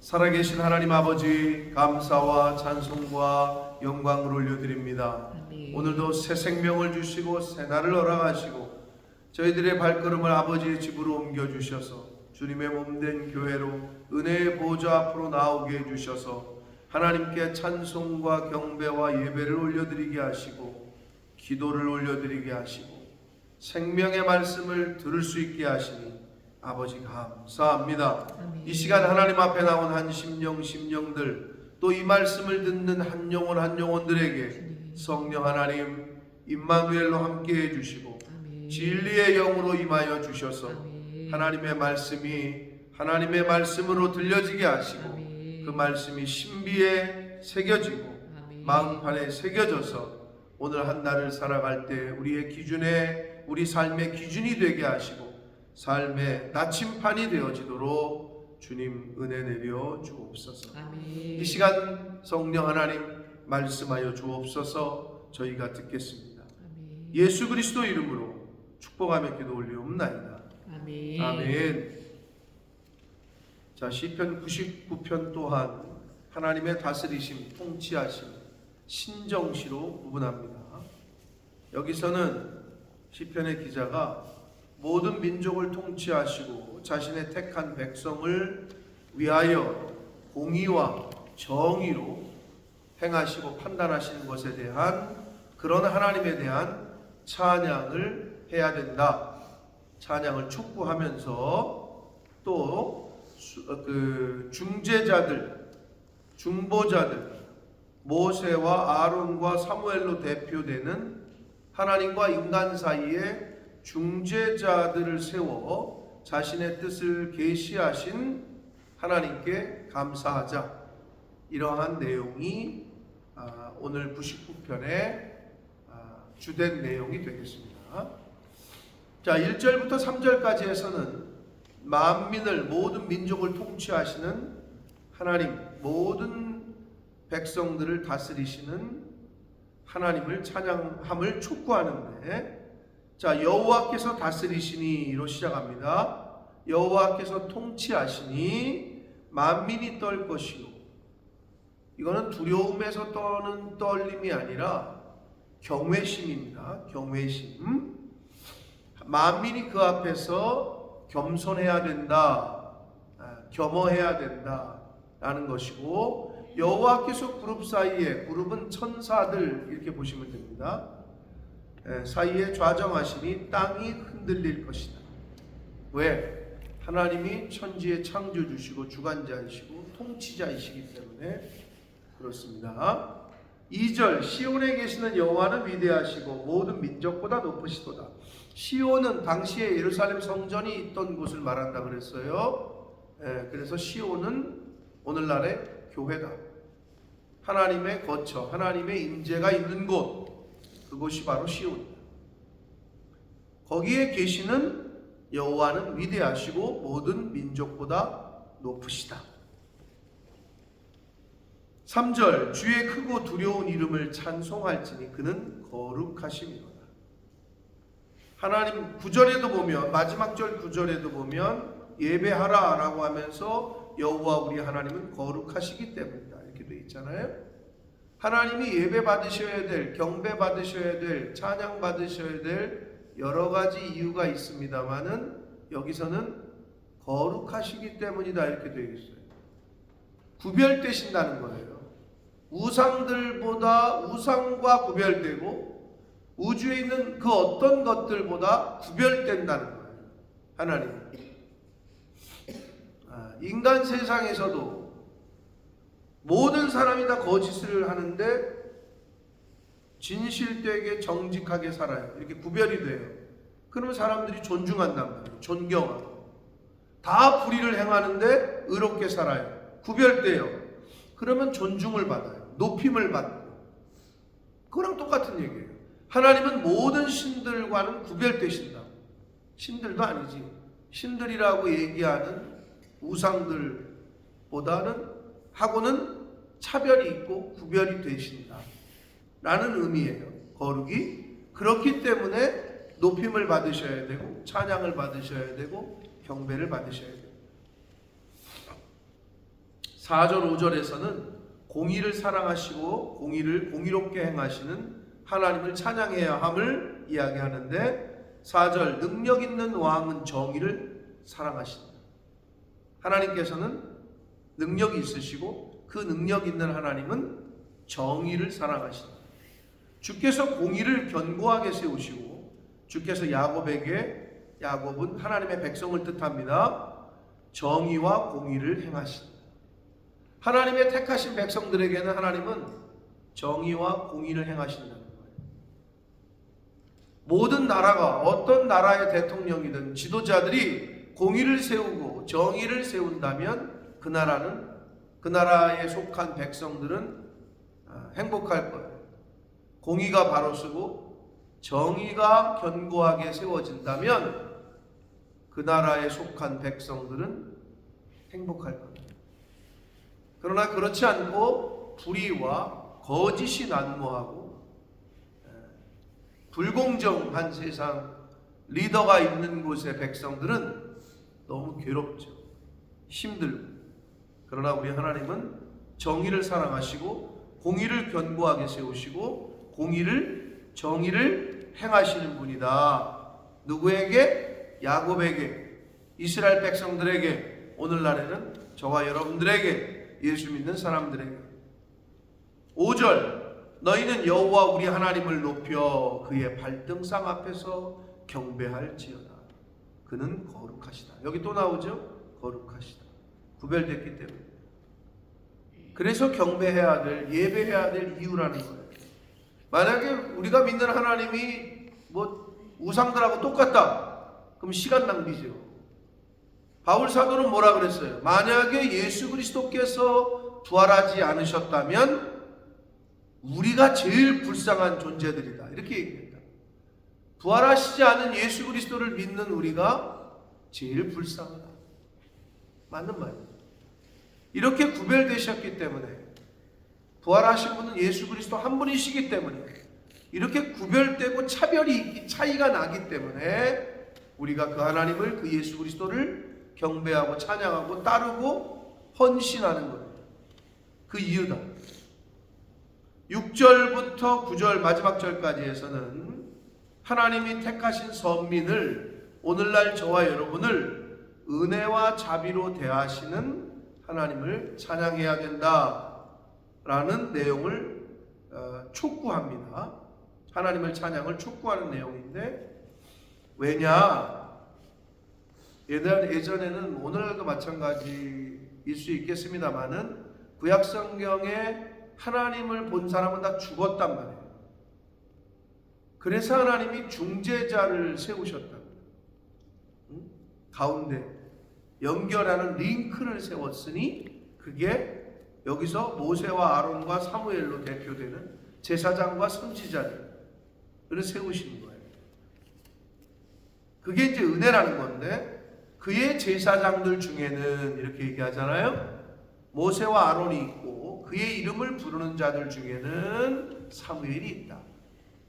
살아계신 하나님 아버지, 감사와 찬송과 영광을 올려드립니다. 아멘. 오늘도 새 생명을 주시고 새 날을 허락하시고 저희들의 발걸음을 아버지의 집으로 옮겨주셔서 주님의 몸된 교회로 은혜의 보좌 앞으로 나오게 해주셔서 하나님께 찬송과 경배와 예배를 올려드리게 하시고 기도를 올려드리게 하시고 생명의 말씀을 들을 수 있게 하시니 아버지 감사합니다. 아멘. 이 시간 하나님 앞에 나온 한 심령들 또 이 말씀을 듣는 한 영혼들에게 성령 하나님 임마누엘로 함께 해주시고 아멘. 진리의 영으로 임하여 주셔서 아멘. 하나님의 말씀이 하나님의 말씀으로 들려지게 하시고 아멘. 그 말씀이 신비에 새겨지고 아멘. 마음판에 새겨져서 오늘 한 날을 살아갈 때 우리의 기준에 우리 삶의 기준이 되게 하시고 삶의 나침판이 되어지도록 주님 은혜 내려 주옵소서. 아멘. 이 시간 성령 하나님 말씀하여 주옵소서. 저희가 듣겠습니다. 아멘. 예수 그리스도 이름으로 축복하며 기도 올리옵나이다. 아멘. 아멘. 자, 시편 99편 또한 하나님의 다스리심, 통치하심, 신정시로 구분합니다. 여기서는 시편의 기자가 모든 민족을 통치하시고 자신의 택한 백성을 위하여 공의와 정의로 행하시고 판단하시는 것에 대한 그런 하나님에 대한 찬양을 해야 된다. 찬양을 촉구하면서 또 그 중재자들, 중보자들, 모세와 아론과 사무엘로 대표되는 하나님과 인간 사이에 중재자들을 세워 자신의 뜻을 계시하신 하나님께 감사하자. 이러한 내용이 오늘 99편의 주된 내용이 되겠습니다. 자, 1절부터 3절까지에서는 만민을 모든 민족을 통치하시는 하나님, 모든 백성들을 다스리시는 하나님을 찬양함을 촉구하는데, 자, 여호와께서 다스리시니로 시작합니다. 여호와께서 통치하시니 만민이 떨 것이요. 이거는 두려움에서 떠는 떨림이 아니라 경외심입니다. 경외심. 만민이 그 앞에서 겸손해야 된다, 겸허해야 된다 라는 것이고, 여호와께서 그룹 사이에, 그룹은 천사들 이렇게 보시면 됩니다. 사이에 좌정하시니 땅이 흔들릴 것이다. 왜? 하나님이 천지의 창조주시고 주관자이시고 통치자이시기 때문에 그렇습니다. 2절, 시온에 계시는 여호와는 위대하시고 모든 민족보다 높으시도다. 시온은 당시에 예루살렘 성전이 있던 곳을 말한다 그랬어요. 그래서 시온은 오늘날의 교회다. 하나님의 거처, 하나님의 임재가 있는 곳, 그곳이 바로 시온이다. 거기에 계시는 여호와는 위대하시고 모든 민족보다 높으시다. 3절, 주의 크고 두려운 이름을 찬송할지니 그는 거룩하심이로다. 하나님 9절에도 보면, 마지막 절 9절에도 보면 예배하라 라고 하면서 여호와 우리 하나님은 거룩하시기 때문이다 이렇게 되어 있잖아요. 하나님이 예배 받으셔야 될, 경배 받으셔야 될, 찬양 받으셔야 될 여러 가지 이유가 있습니다만은 여기서는 거룩하시기 때문이다 이렇게 되어 있어요. 구별되신다는 거예요. 우상들보다, 우상과 구별되고 우주에 있는 그 어떤 것들보다 구별된다는 거예요. 하나님. 인간 세상에서도 모든 사람이 다 거짓을 하는데 진실되게 정직하게 살아요. 이렇게 구별이 돼요. 그러면 사람들이 존중한단 말이에요. 존경하고. 다 불의를 행하는데 의롭게 살아요. 구별돼요. 그러면 존중을 받아요. 높임을 받고. 그거랑 똑같은 얘기예요. 하나님은 모든 신들과는 구별되신다. 신들도 아니지. 신들이라고 얘기하는 우상들보다는 하고는 차별이 있고 구별이 되신다 라는 의미예요. 거룩이. 그렇기 때문에 높임을 받으셔야 되고 찬양을 받으셔야 되고 경배를 받으셔야 돼요. 4절 5절에서는 공의를 사랑하시고 공의를 공의롭게 행하시는 하나님을 찬양해야 함을 이야기하는데 4절 능력 있는 왕은 정의를 사랑하신다. 하나님께서는 능력이 있으시고 그 능력 있는 하나님은 정의를 사랑하신다. 주께서 공의를 견고하게 세우시고 주께서 야곱은 하나님의 백성을 뜻합니다. 정의와 공의를 행하신다. 하나님의 택하신 백성들에게는 하나님은 정의와 공의를 행하신다는 거예요. 모든 나라가 어떤 나라의 대통령이든 지도자들이 공의를 세우고 정의를 세운다면 그 나라에 속한 백성들은 행복할 거예요. 공의가 바로 서고 정의가 견고하게 세워진다면 그 나라에 속한 백성들은 행복할 겁니다. 그러나 그렇지 않고 불의와 거짓이 난무하고 불공정한 세상, 리더가 있는 곳의 백성들은 너무 괴롭죠. 힘들고. 그러나 우리 하나님은 정의를 사랑하시고 공의를 견고하게 세우시고 정의를 행하시는 분이다. 누구에게? 야곱에게, 이스라엘 백성들에게, 오늘날에는 저와 여러분들에게, 예수 믿는 사람들에게. 5절 너희는 여호와 우리 하나님을 높여 그의 발등상 앞에서 경배할지어다. 그는 거룩하시다. 여기 또 나오죠? 거룩하시다. 구별됐기 때문에. 그래서 경배해야 될, 예배해야 될 이유라는 거예요. 만약에 우리가 믿는 하나님이 우상들하고 똑같다. 그럼 시간 낭비죠. 바울 사도는 뭐라 그랬어요? 만약에 예수 그리스도께서 부활하지 않으셨다면 우리가 제일 불쌍한 존재들이다. 이렇게 얘기했다. 부활하시지 않은 예수 그리스도를 믿는 우리가 제일 불쌍하다. 맞는 말이에요. 이렇게 구별되셨기 때문에, 부활하신 분은 예수 그리스도 한 분이시기 때문에, 이렇게 구별되고 차이가 나기 때문에 우리가 그 하나님을, 그 예수 그리스도를 경배하고 찬양하고 따르고 헌신하는 거예요. 그 이유다. 6절부터 9절 마지막 절까지에서는 하나님이 택하신 선민을, 오늘날 저와 여러분을 은혜와 자비로 대하시는 하나님을 찬양해야 된다라는 내용을 촉구합니다. 하나님을 찬양을 촉구하는 내용인데, 왜냐? 예전에는 오늘도 마찬가지일 수 있겠습니다만은 구약성경에 하나님을 본 사람은 다 죽었단 말이에요. 그래서 하나님이 중재자를 세우셨다. 가운데 연결하는 링크를 세웠으니 그게 여기서 모세와 아론과 사무엘로 대표되는 제사장과 선지자를 세우신 거예요. 그게 이제 은혜라는 건데, 그의 제사장들 중에는 이렇게 얘기하잖아요. 모세와 아론이 있고 그의 이름을 부르는 자들 중에는 사무엘이 있다.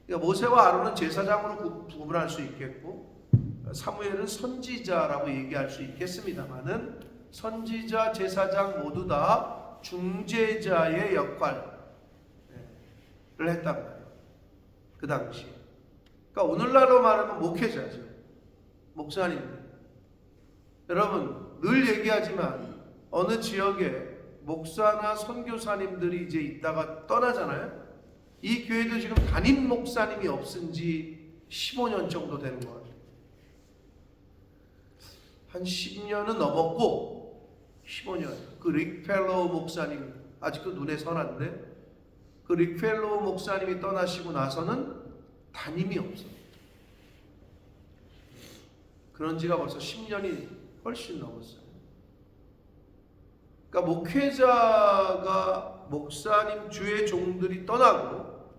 그러니까 모세와 아론은 제사장으로 구분할 수 있겠고 사무엘은 선지자라고 얘기할 수 있겠습니다만은, 선지자, 제사장 모두 다 중재자의 역할을 했단 말이에요. 그 당시. 그러니까 오늘날로 말하면 목회자죠. 목사님들. 여러분 늘 얘기하지만 어느 지역에 목사나 선교사님들이 이제 있다가 떠나잖아요. 이 교회도 지금 담임 목사님이 없은 지 15년 정도 되는 것 같아요. 한 10년은 넘었고 15년. 그 릭펠로우 목사님 아직도 눈에 선한데, 그 릭펠로우 목사님이 떠나시고 나서는 담임이 없어요. 그런 지가 벌써 10년이 훨씬 넘었어요. 그러니까 목회자가, 목사님 주의 종들이 떠나고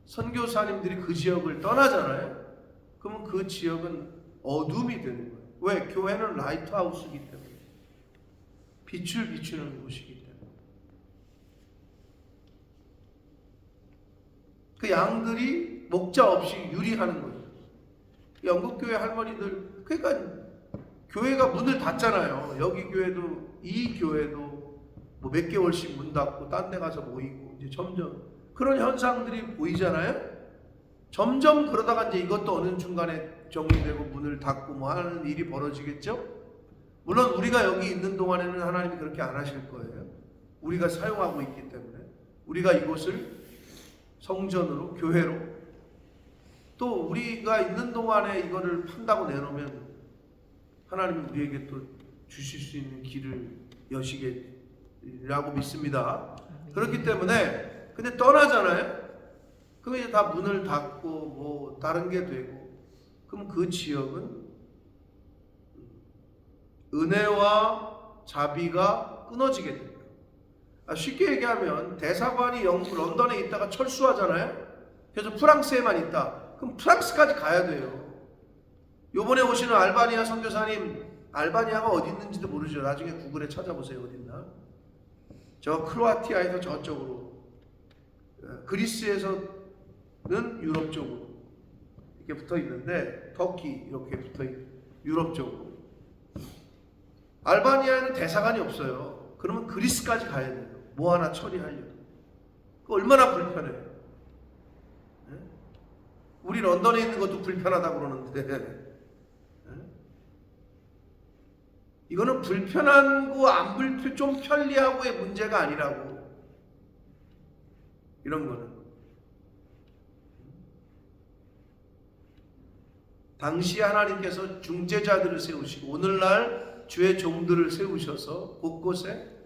선교사님들이 그 지역을 떠나잖아요. 그러면 그 지역은 어둠이 되는 거예요. 왜? 교회는 라이트하우스이기 때문에, 빛을 비추는 곳이기 때문에. 그 양들이 목자 없이 유리하는 거예요. 영국교회 할머니들, 그러니까 교회가 문을 닫잖아요. 여기 교회도, 이 교회도 뭐 몇 개월씩 문 닫고 딴 데 가서 모이고 이제 점점 그런 현상들이 보이잖아요. 점점 그러다가 이제 이것도 어느 중간에 정리되고 문을 닫고 뭐 하는 일이 벌어지겠죠. 물론 우리가 여기 있는 동안에는 하나님이 그렇게 안 하실 거예요. 우리가 사용하고 있기 때문에 우리가 이곳을 성전으로 교회로 또 우리가 있는 동안에 이거를 판다고 내놓으면 하나님이 우리에게 또 주실 수 있는 길을 여시겠라고 믿습니다. 그렇기 때문에 근데 떠나잖아요. 그럼 이제 다 문을 닫고 뭐 다른 게 되고 그럼 그 지역은 은혜와 자비가 끊어지게 됩니다. 쉽게 얘기하면 대사관이 영국 런던에 있다가 철수하잖아요. 그래서 프랑스에만 있다. 그럼 프랑스까지 가야 돼요. 요번에 오시는 알바니아 선교사님, 알바니아가 어디 있는지도 모르죠. 나중에 구글에 찾아보세요. 어디 있나. 저 크로아티아에서 저쪽으로, 그리스에서는 유럽 쪽으로 이렇게 붙어 있는데 터키 이렇게 붙어 있는 유럽 쪽으로. 알바니아에는 대사관이 없어요. 그러면 그리스까지 가야 돼요. 뭐 하나 처리하려고. 그 얼마나 불편해요. 우리 런던에 있는 것도 불편하다고 그러는데 이거는 불편한 거 안 불편 좀 편리하고의 문제가 아니라고. 이런 거는 당시 하나님께서 중재자들을 세우시고 오늘날 주의 종들을 세우셔서 곳곳에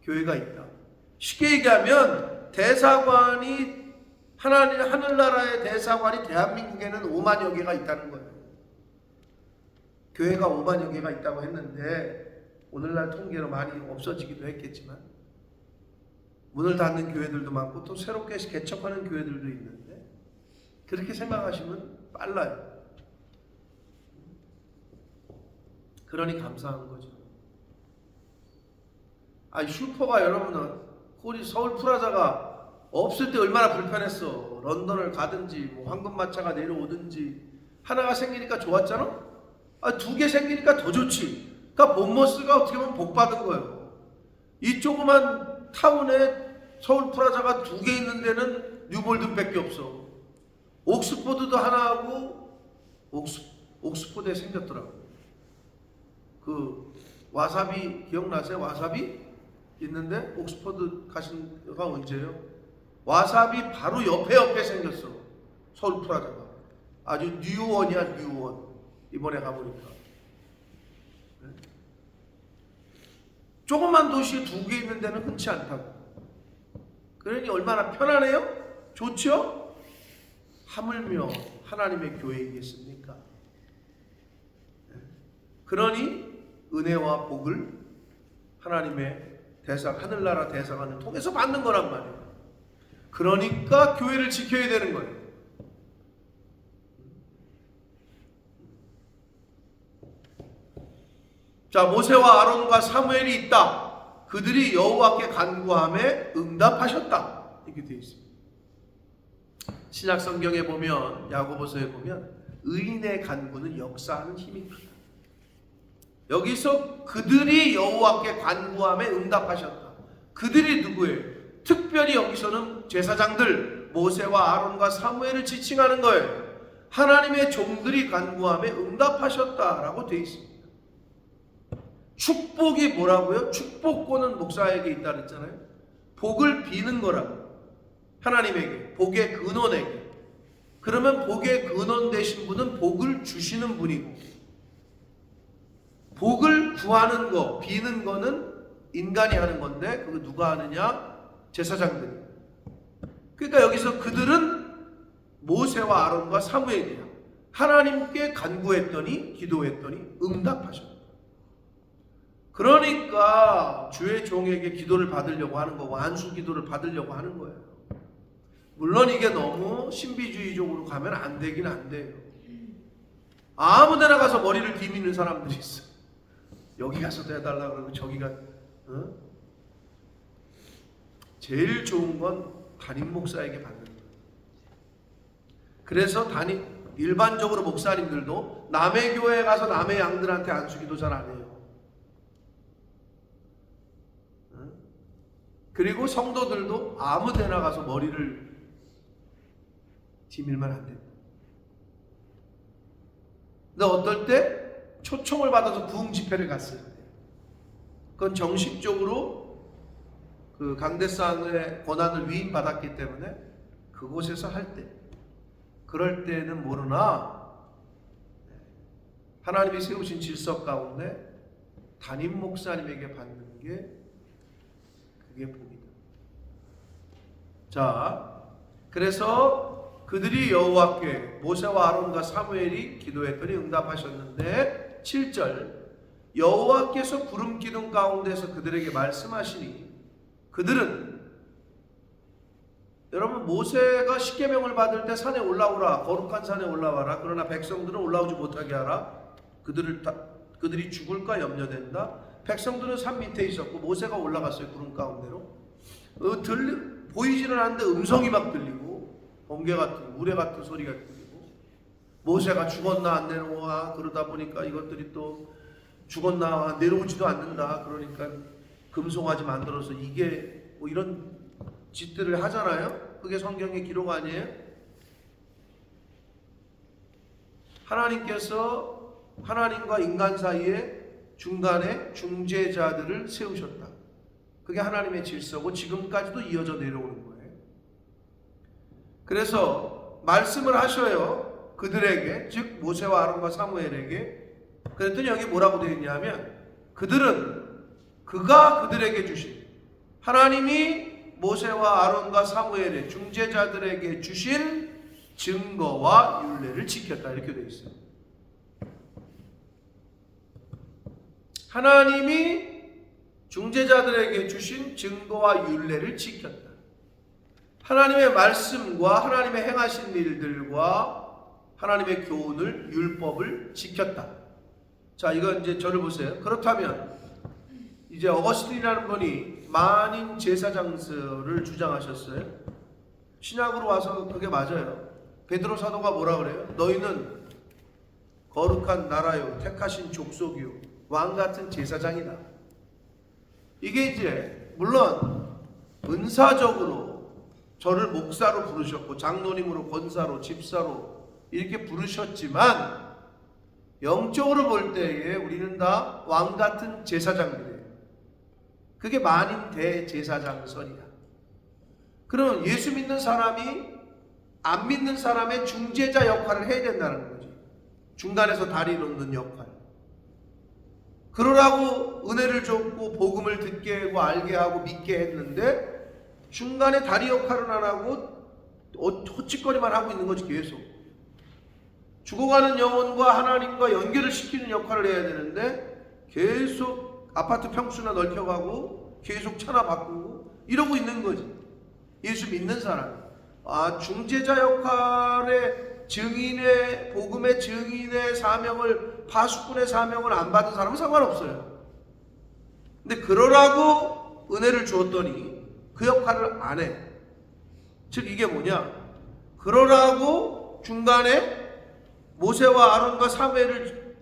교회가 있다. 쉽게 얘기하면 대사관이 하늘나라의 대사관이 대한민국에는 5만여 개가 있다는 거예요. 교회가 5만여 개가 있다고 했는데 오늘날 통계로 많이 없어지기도 했겠지만 문을 닫는 교회들도 많고 또 새롭게 개척하는 교회들도 있는데 그렇게 생각하시면 빨라요. 그러니 감사한 거죠. 슈퍼가 여러분 우리 서울 프라자가 없을 때 얼마나 불편했어. 런던을 가든지 뭐 황금마차가 내려오든지 하나가 생기니까 좋았잖아. 2개 생기니까 더 좋지. 그러니까 본머스가 어떻게 보면 복 받은 거예요. 이 조그만 타운에 서울 프라자가 2개 있는 데는 뉴볼든밖에 없어. 옥스포드도 하나 하고 옥스포드에 생겼더라고. 그 와사비 기억나세요? 와사비 있는데 옥스포드 가신 가 언제예요? 와사비 바로 옆에 생겼어. 서울 프라자가. 아주 뉴원이야, 뉴원. 이번에 가보니까. 조그만 도시에 2개 있는 데는 흔치 않다고. 그러니 얼마나 편하네요? 좋죠? 하물며 하나님의 교회이겠습니까? 그러니 은혜와 복을 하나님의 하늘나라 대사관을 통해서 받는 거란 말이에요. 그러니까 교회를 지켜야 되는 거예요. 자, 모세와 아론과 사무엘이 있다. 그들이 여호와께 간구함에 응답하셨다. 이렇게 되어 있습니다. 신약 성경에 보면 야고보서에 보면 의인의 간구는 역사하는 힘이 크다. 여기서 그들이 여호와께 간구함에 응답하셨다. 그들이 누구예요? 특별히 여기서는 제사장들 모세와 아론과 사무엘을 지칭하는 거예요. 하나님의 종들이 간구함에 응답하셨다라고 되어 있습니다. 축복이 뭐라고요? 축복권은 목사에게 있다 그랬잖아요. 복을 비는 거라고. 하나님에게, 복의 근원에게. 그러면 복의 근원 되신 분은 복을 주시는 분이고, 복을 구하는 거, 비는 거는 인간이 하는 건데 그거 누가 하느냐? 제사장들이. 그러니까 여기서 그들은 모세와 아론과 사무엘이야. 하나님께 간구했더니, 기도했더니 응답하셨다. 그러니까 주의 종에게 기도를 받으려고 하는 거고 안수 기도를 받으려고 하는 거예요. 물론 이게 너무 신비주의적으로 가면 안 되긴 안 돼요. 아무 데나 가서 머리를 비비는 사람들이 있어. 여기 가서도 해달라고 그러고 저기 가. 제일 좋은 건 담임 목사에게 받는 거예요. 그래서 일반적으로 목사님들도 남의 교회에 가서 남의 양들한테 안수 기도 잘 안 해요. 그리고 성도들도 아무 데나 가서 머리를 디밀면 안 된다. 근데 어떨 때 초청을 받아서 부흥 집회를 갔을 때, 그건 정식적으로 그 강대상의 권한을 위임받았기 때문에 그곳에서 할 때, 그럴 때는 모르나 하나님이 세우신 질서 가운데 담임 목사님에게 받는 게 그게 복이다. 자, 그래서 그들이 여호와께 모세와 아론과 사무엘이 기도했더니 응답하셨는데 7절 여호와께서 구름 기둥 가운데서 그들에게 말씀하시니 그들은, 여러분 모세가 십계명을 받을 때 산에 올라오라, 거룩한 산에 올라와라, 그러나 백성들은 올라오지 못하게 하라, 그들이 죽을까 염려된다. 백성들은 산 밑에 있었고 모세가 올라갔어요. 구름 가운데로. 보이지는 않는데 음성이 막 들리고 번개 같은 우레 같은 소리가 들리고, 모세가 죽었나 안 내려와, 그러다 보니까 이것들이 또 죽었나 내려오지도 않는다. 그러니까 금송아지 만들어서 이게 뭐 이런 짓들을 하잖아요. 그게 성경의 기록 아니에요? 하나님께서 하나님과 인간 사이에 중간에 중재자들을 세우셨다. 그게 하나님의 질서고 지금까지도 이어져 내려오는 거예요. 그래서 말씀을 하셔요. 그들에게, 즉 모세와 아론과 사무엘에게. 그랬더니 여기 뭐라고 되어 있냐면 그가 그들에게 주신, 하나님이 모세와 아론과 사무엘의 중재자들에게 주신 증거와 율례를 지켰다. 이렇게 되어 있어요. 하나님이 중재자들에게 주신 증거와 율례를 지켰다. 하나님의 말씀과 하나님의 행하신 일들과 하나님의 교훈을, 율법을 지켰다. 자, 이건 이제 저를 보세요. 그렇다면 이제 어거스틴이라는 분이 만인 제사장설을 주장하셨어요. 신약으로 와서 그게 맞아요. 베드로 사도가 뭐라 그래요? 너희는 거룩한 나라요, 택하신 족속이요, 왕 같은 제사장이다. 이게 이제 물론 은사적으로 저를 목사로 부르셨고 장로님으로, 권사로, 집사로 이렇게 부르셨지만 영적으로 볼 때에 우리는 다 왕 같은 제사장들이에요. 그게 만인 대제사장설이야. 그럼 예수 믿는 사람이 안 믿는 사람의 중재자 역할을 해야 된다는 거지. 중간에서 다리 놓는 역할. 그러라고 은혜를 줬고 복음을 듣게 하고 알게 하고 믿게 했는데 중간에 다리 역할은 안 하고 호치거리만 하고 있는 거지. 계속 죽어가는 영혼과 하나님과 연결을 시키는 역할을 해야 되는데 계속 아파트 평수나 넓혀가고 계속 차나 바꾸고 이러고 있는 거지. 예수 믿는 사람. 중재자 역할의 증인의, 복음의 증인의 사명을, 파수꾼의 사명을 안 받은 사람은 상관없어요. 근데 그러라고 은혜를 주었더니 그 역할을 안 해. 즉 이게 뭐냐? 그러라고 중간에 모세와 아론과 사무엘을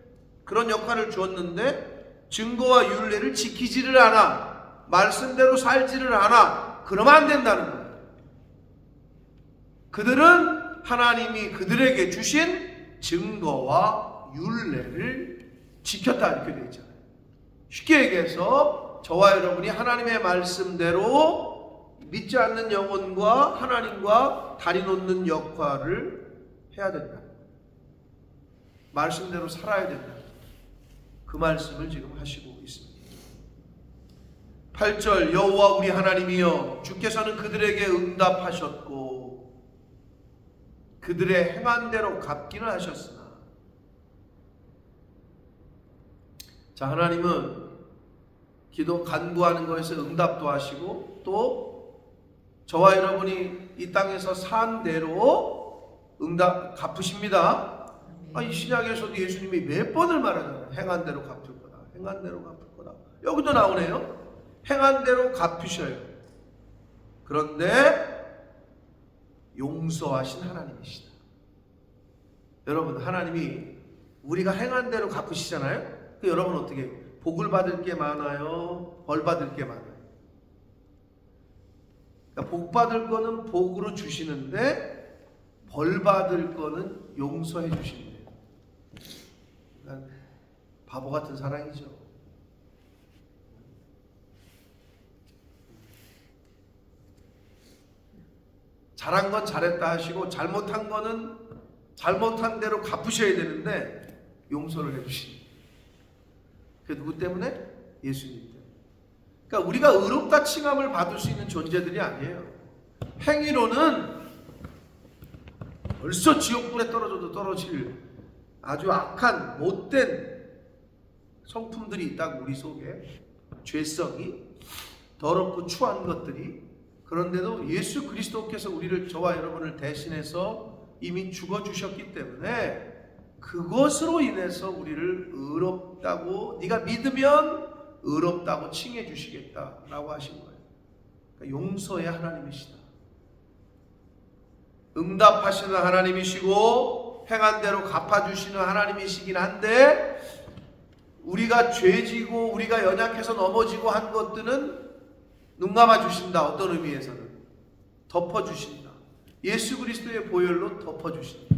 그런 역할을 주었는데 증거와 율례를 지키지를 않아, 말씀대로 살지를 않아. 그러면 안 된다는 거예요. 그들은 하나님이 그들에게 주신 증거와 율례를 지켰다. 이렇게 되어 있잖아요. 쉽게 얘기해서 저와 여러분이 하나님의 말씀대로 믿지 않는 영혼과 하나님과 다리 놓는 역할을 해야 된다. 말씀대로 살아야 된다. 그 말씀을 지금 하시고 있습니다. 8절 여호와 우리 하나님이여 주께서는 그들에게 응답하셨고 그들의 행한 대로 갚기는 하셨으나. 자, 하나님은 기도 간구하는 것에서 응답도 하시고 또 저와 여러분이 이 땅에서 산 대로 응답 갚으십니다. 이 신약에서도 예수님이 몇 번을 말하잖아요. 행한 대로 갚을 거다. 행한 대로 갚을 거다. 여기도 나오네요. 행한 대로 갚으셔요. 그런데 용서하신 하나님이시다. 여러분, 하나님이 우리가 행한 대로 갚으시잖아요. 그 여러분 어떻게 복을 받을 게 많아요? 벌 받을 게 많아요? 그러니까 복 받을 거는 복으로 주시는데 벌 받을 거는 용서해 주신대요. 그러니까 바보 같은 사랑이죠. 잘한 건 잘했다 하시고 잘못한 거는 잘못한 대로 갚으셔야 되는데 용서를 해주시니. 그 누구 때문에? 예수님 때문에. 그러니까 우리가 의롭다 칭함을 받을 수 있는 존재들이 아니에요. 행위로는 벌써 지옥불에 떨어져도 떨어질 아주 악한 못된 성품들이 있다고, 우리 속에 죄성이 더럽고 추한 것들이. 그런데도 예수 그리스도께서 우리를, 저와 여러분을 대신해서 이미 죽어주셨기 때문에 그것으로 인해서 우리를 의롭다고, 네가 믿으면 의롭다고 칭해 주시겠다라고 하신 거예요. 그러니까 용서의 하나님이시다. 응답하시는 하나님이시고 행한 대로 갚아주시는 하나님이시긴 한데, 우리가 죄지고 우리가 연약해서 넘어지고 한 것들은 눈 감아 주신다. 어떤 의미에서는 덮어 주신다. 예수 그리스도의 보혈로 덮어 주신다.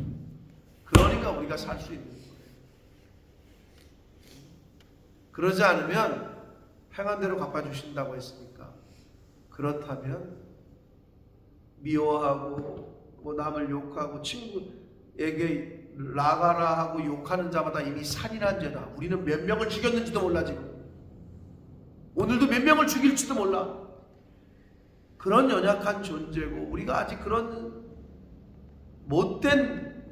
그러니까 우리가 살 수 있는 거예요. 그러지 않으면 행한 대로 갚아 주신다고 했으니까, 그렇다면 미워하고 뭐 남을 욕하고 친구에게 나가라 하고 욕하는 자마다 이미 살인한 죄다. 우리는 몇 명을 죽였는지도 몰라. 지금 오늘도 몇 명을 죽일지도 몰라. 그런 연약한 존재고, 우리가 아직 그런 못된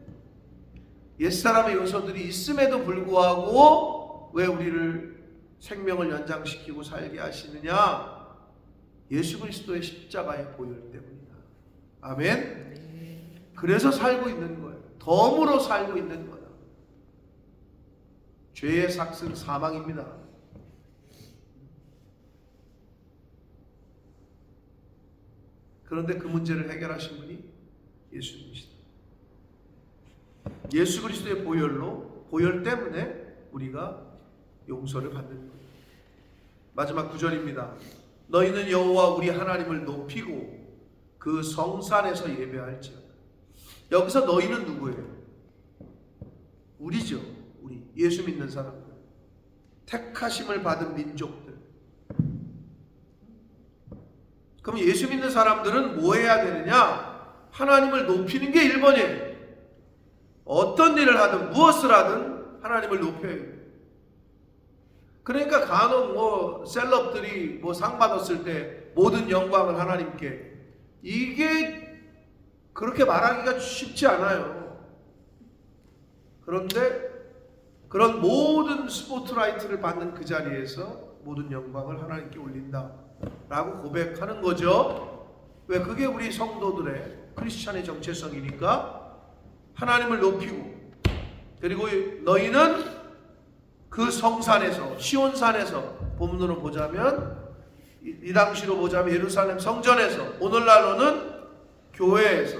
옛사람의 요소들이 있음에도 불구하고 왜 우리를 생명을 연장시키고 살게 하시느냐? 예수 그리스도의 십자가의 보혈 때문이다. 아멘. 그래서 살고 있는 거예요. 덤으로 살고 있는 거다. 죄의 삭은 사망입니다. 그런데 그 문제를 해결하신 분이 예수님이시다. 예수 그리스도의 보혈로, 보혈 때문에 우리가 용서를 받는 거예요. 마지막 9절입니다. 너희는 여호와 우리 하나님을 높이고 그 성산에서 예배할지어다. 여기서 너희는 누구예요? 우리죠. 우리 예수 믿는 사람들, 택하심을 받은 민족들. 그럼 예수 믿는 사람들은 뭐 해야 되느냐? 하나님을 높이는 게 1번이에요. 어떤 일을 하든 무엇을 하든 하나님을 높여야 해요. 그러니까 간혹 뭐 셀럽들이 뭐 상 받았을 때 모든 영광을 하나님께, 이게 그렇게 말하기가 쉽지 않아요. 그런데 그런 모든 스포트라이트를 받는 그 자리에서 모든 영광을 하나님께 올린다 라고 고백하는 거죠. 왜? 그게 우리 성도들의 크리스찬의 정체성이니까. 하나님을 높이고, 그리고 너희는 그 성산에서, 시온산에서, 본문으로 보자면 이 당시로 보자면 예루살렘 성전에서, 오늘날로는 교회에서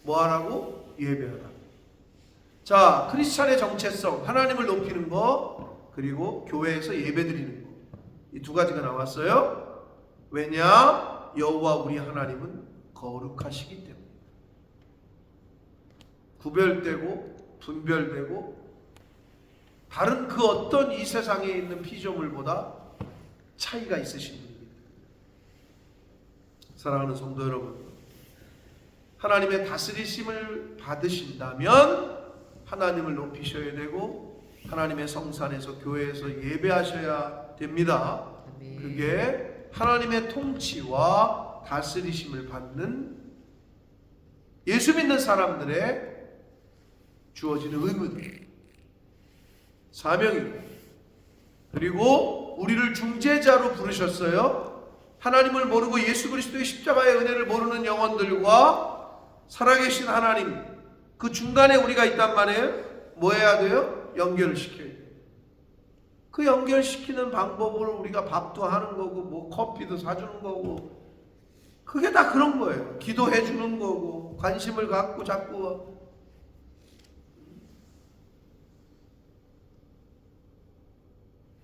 뭐 하라고? 예배하라. 자, 크리스찬의 정체성, 하나님을 높이는 거, 그리고 교회에서 예배드리는 거, 이 두 가지가 나왔어요. 왜냐? 여호와 우리 하나님은 거룩하시기 때문에. 구별되고 분별되고 다른 그 어떤 이 세상에 있는 피조물보다 차이가 있으신 분입니다. 사랑하는 성도 여러분, 하나님의 다스리심을 받으신다면 하나님을 높이셔야 되고 하나님의 성산에서, 교회에서 예배하셔야 됩니다. 그게 하나님의 통치와 다스리심을 받는 예수 믿는 사람들의 주어지는 의무, 사명이고, 그리고 우리를 중재자로 부르셨어요. 하나님을 모르고 예수 그리스도의 십자가의 은혜를 모르는 영혼들과 살아계신 하나님, 그 중간에 우리가 있단 말이에요. 뭐 해야 돼요? 연결을 시켜야 돼요. 그 연결시키는 방법으로 우리가 밥도 하는 거고 뭐 커피도 사주는 거고, 그게 다 그런 거예요. 기도해 주는 거고, 관심을 갖고 자꾸.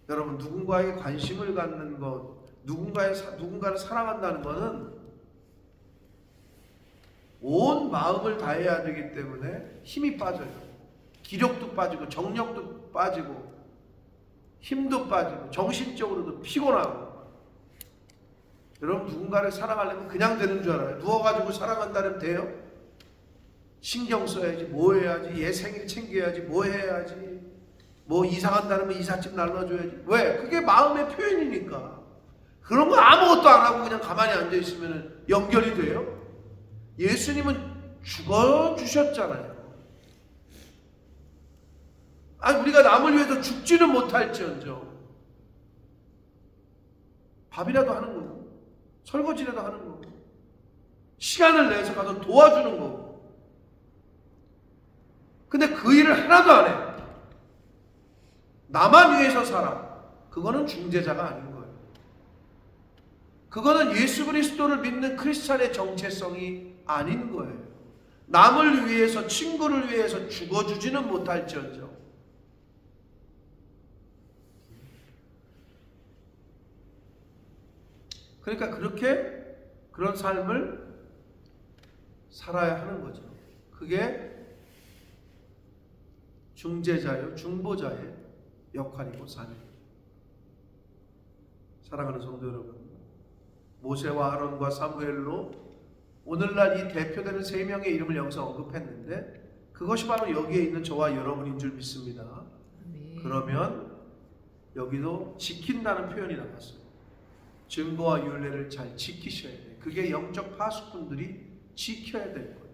여러분, 누군가에게 관심을 갖는 것, 누군가를 사랑한다는 것은 온 마음을 다해야 되기 때문에 힘이 빠져요. 기력도 빠지고 정력도 빠지고 힘도 빠지고 정신적으로도 피곤하고. 여러분 누군가를 사랑하려면 그냥 되는 줄 알아요? 누워가지고 사랑한다면 돼요? 신경 써야지, 뭐 해야지, 얘 생일 챙겨야지, 뭐 해야지, 뭐 이사간다면 이삿짐 날라줘야지. 왜? 그게 마음의 표현이니까. 그런 거 아무것도 안 하고 그냥 가만히 앉아있으면 연결이 돼요? 예수님은 죽어주셨잖아요. 아니 우리가 남을 위해서 죽지는 못할지언정 밥이라도 하는 거고 설거지라도 하는 거고 시간을 내서 가서 도와주는 거고. 근데 그 일을 하나도 안 해. 나만 위해서 살아. 그거는 중재자가 아닌 거예요. 그거는 예수 그리스도를 믿는 크리스찬의 정체성이 아닌 거예요. 남을 위해서, 친구를 위해서 죽어주지는 못할지언정 그러니까 그런 삶을 살아야 하는 거죠. 그게 중재자요, 중보자의 역할이고 삶입니다. 사랑하는 성도 여러분, 모세와 아론과 사무엘로 오늘날 이 대표되는 세 명의 이름을 여기서 언급했는데 그것이 바로 여기에 있는 저와 여러분인 줄 믿습니다. 그러면 여기도 지킨다는 표현이 나왔어요. 증거와 율례를 잘 지키셔야 돼요. 그게 영적 파수꾼들이 지켜야 될 거예요.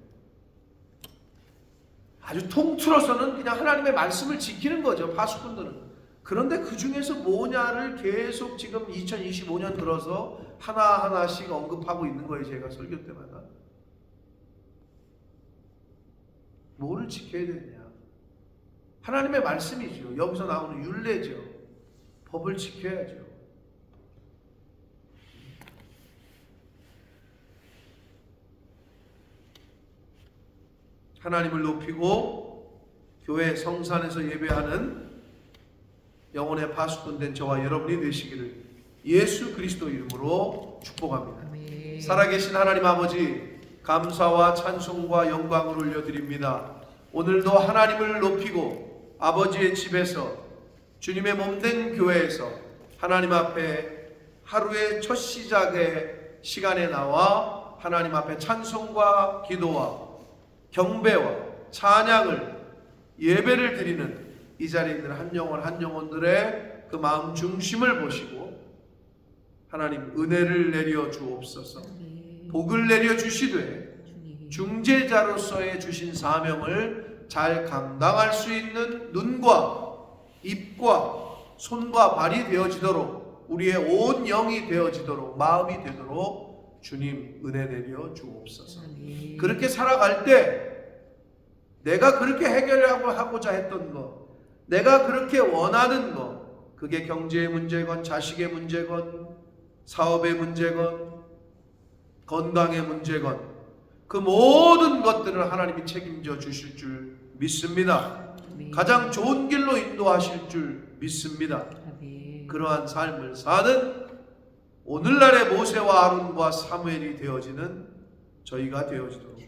아주 통틀어서는 그냥 하나님의 말씀을 지키는 거죠, 파수꾼들은. 그런데 그 중에서 뭐냐를 계속 지금 2025년 들어서 하나하나씩 언급하고 있는 거예요, 제가 설교 때마다. 뭐를 지켜야 되느냐? 하나님의 말씀이죠. 여기서 나오는 율례죠. 법을 지켜야죠. 하나님을 높이고 교회 성산에서 예배하는 영혼의 파수꾼된 저와 여러분이 되시기를 예수 그리스도 이름으로 축복합니다. 아멘. 살아계신 하나님 아버지, 감사와 찬송과 영광을 올려드립니다. 오늘도 하나님을 높이고 아버지의 집에서 주님의 몸된 교회에서 하나님 앞에 하루의 첫 시작의 시간에 나와 하나님 앞에 찬송과 기도와 경배와 찬양을 예배를 드리는 이 자리에 있는 한 영혼 한 영혼들의 그 마음 중심을 보시고 하나님 은혜를 내려 주옵소서. 복을 내려 주시되 중재자로서의 주신 사명을 잘 감당할 수 있는 눈과 입과 손과 발이 되어지도록 우리의 온 영이 되어지도록 마음이 되도록 주님 은혜 내려 주옵소서. 그렇게 살아갈 때 내가 그렇게 해결하고자 했던 것, 내가 그렇게 원하는 것, 그게 경제의 문제건 자식의 문제건 사업의 문제건 건강의 문제건 그 모든 것들을 하나님이 책임져 주실 줄 믿습니다. 가장 좋은 길로 인도하실 줄 믿습니다. 그러한 삶을 사는 오늘날의 모세와 아론과 사무엘이 되어지는 저희가 되어지도록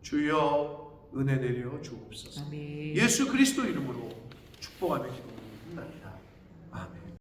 주여 은혜 내려 주옵소서. 예수 그리스도 이름으로 축복하며 기도합니다.